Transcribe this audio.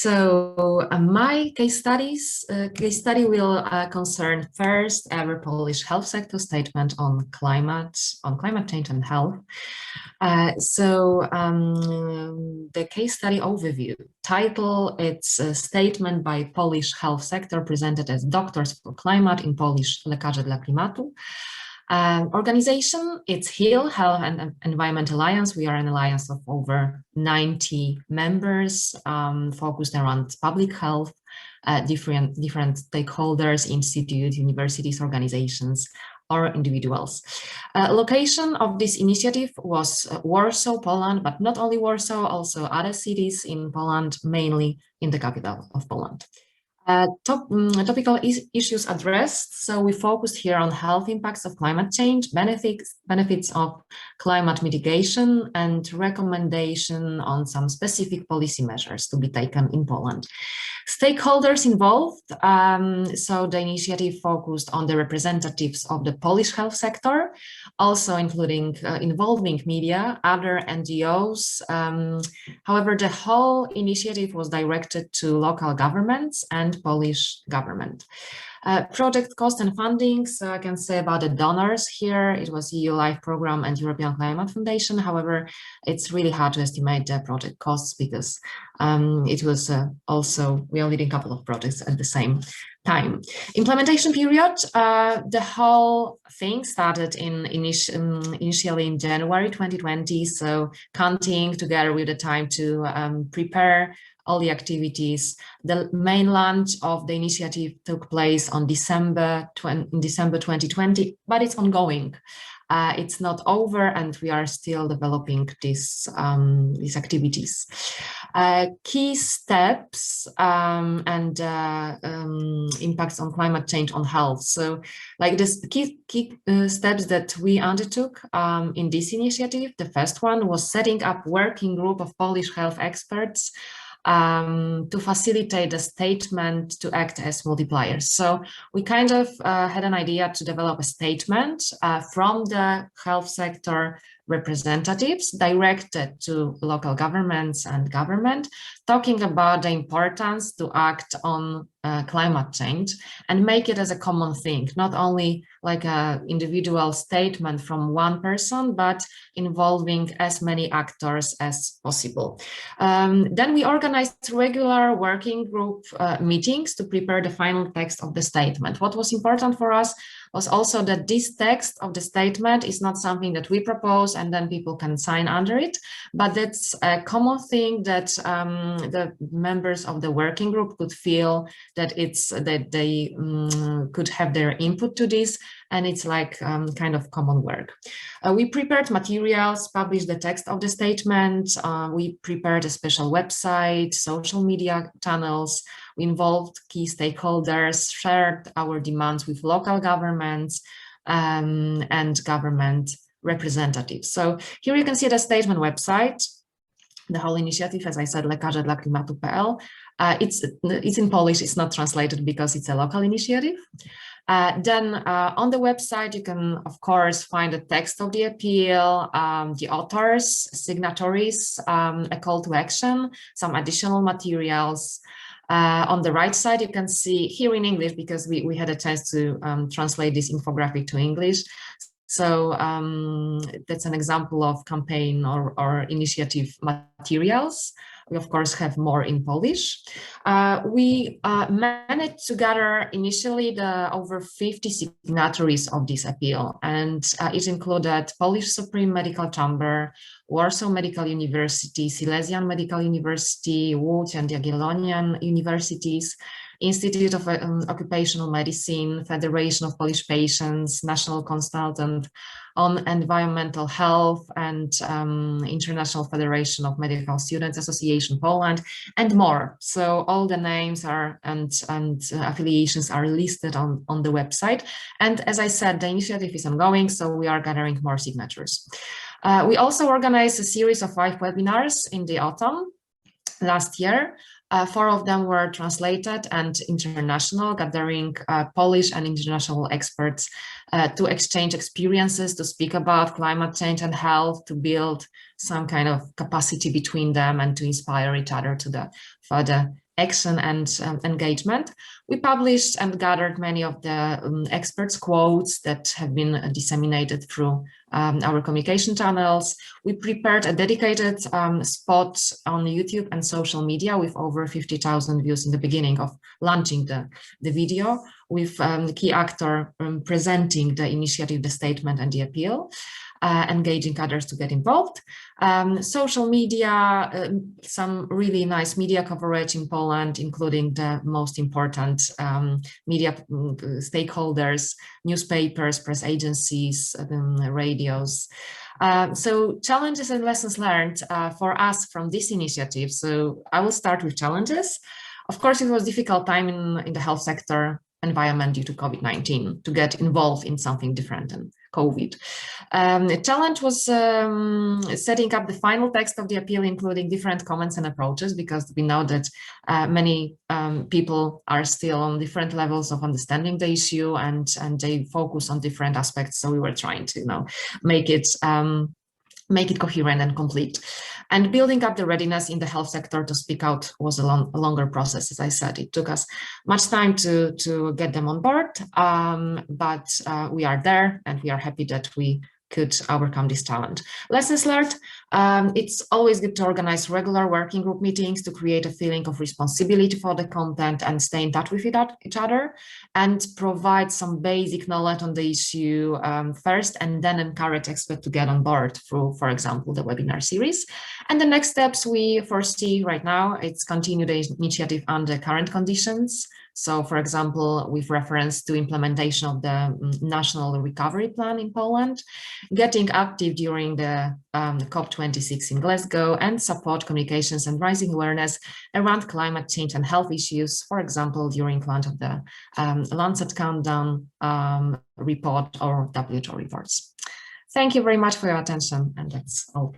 My case study will concern first ever Polish health sector statement on climate change and health. The case study overview title, it's a statement by Polish health sector presented as Doctors for Climate, in Polish Lekarze dla Klimatu. Organization, it's HEAL, Health and Environment Alliance. We are an alliance of over 90 members, focused around public health, different stakeholders, institutes, universities, organizations, or individuals. Location of this initiative was Warsaw, Poland, but not only Warsaw, also other cities in Poland, mainly in the capital of Poland. Topical issues addressed. So we focused here on health impacts of climate change, benefits of climate mitigation, and recommendation on some specific policy measures to be taken in Poland. Stakeholders involved. So the initiative focused on the representatives of the Polish health sector, also including involving media, other NGOs. However, the whole initiative was directed to local governments and Polish government. Project cost and funding, so I can say about the donors here, it was EU LIFE program and European Climate Foundation. However, it's really hard to estimate the project costs because it was also, we are leading a couple of projects at the same time. Implementation period, the whole thing started initially in January 2020, so counting together with the time to prepare all the activities. The main launch of the initiative took place on December 2020, but it's ongoing. It's not over, and we are still developing these activities. Key steps and impacts on climate change on health. So, like this key steps that we undertook in this initiative. The first one was setting up working group of Polish health experts to facilitate the statement to act as multipliers. So we kind of had an idea to develop a statement from the health sector representatives directed to local governments and government, talking about the importance to act on climate change and make it as a common thing, not only like an individual statement from one person, but involving as many actors as possible. Then we organized regular working group meetings to prepare the final text of the statement. What was important for us was also that this text of the statement is not something that we propose and then people can sign under it, but that's a common thing that the members of the working group could feel that they could have their input to this, and it's like kind of common work. We prepared materials, published the text of the statement. We prepared a special website, social media channels. We involved key stakeholders, shared our demands with local governments and government representatives. So here you can see the statement website. The whole initiative, as I said, Lekarze dla Klimatu.pl. It's in Polish, it's not translated because it's a local initiative. Then on the website, you can, of course, find the text of the appeal, the authors, signatories, a call to action, some additional materials. On the right side, you can see here in English, because we had a chance to translate this infographic to English. So that's an example of campaign or initiative materials. We, of course, have more in Polish. We managed to gather initially the over 50 signatories of this appeal, and it included Polish Supreme Medical Chamber, Warsaw Medical University, Silesian Medical University, Łódź and Jagiellonian Universities, Institute of Occupational Medicine, Federation of Polish Patients, National Consultant on Environmental Health, and International Federation of Medical Students Association Poland, and more. So all the names are and affiliations are listed on the website. And as I said, the initiative is ongoing, so we are gathering more signatures. We also organized a series of 5 webinars in the autumn last year. 4 of them were translated and international, gathering Polish and international experts to exchange experiences, to speak about climate change and health, to build some kind of capacity between them and to inspire each other to the further action and engagement. We published and gathered many of the experts' quotes that have been disseminated through our communication channels. We prepared a dedicated spot on YouTube and social media with over 50,000 views in the beginning of launching the video, with the key actor presenting the initiative, the statement and the appeal. Engaging others to get involved. Social media, some really nice media coverage in Poland, including the most important media stakeholders, newspapers, press agencies, radios. So challenges and lessons learned for us from this initiative. So I will start with challenges. Of course, it was a difficult time in the health sector environment due to COVID-19 to get involved in something different than COVID. The challenge was setting up the final text of the appeal, including different comments and approaches, because we know that many people are still on different levels of understanding the issue, and they focus on different aspects. So we were trying to make it coherent and complete. And building up the readiness in the health sector to speak out was a longer process. As I said, it took us much time to get them on board, but we are there, and we are happy that we could overcome this challenge. Lessons learned, it's always good to organize regular working group meetings to create a feeling of responsibility for the content and stay in touch with each other, and provide some basic knowledge on the issue first, and then encourage experts to get on board through, for example, the webinar series. And the next steps we foresee right now, it's continue the initiative under current conditions. So, for example, with reference to implementation of the National Recovery Plan in Poland, getting active during the COP26 in Glasgow, and support communications and raising awareness around climate change and health issues, for example, during launch of the Lancet Countdown report or WHO reports. Thank you very much for your attention, and that's all.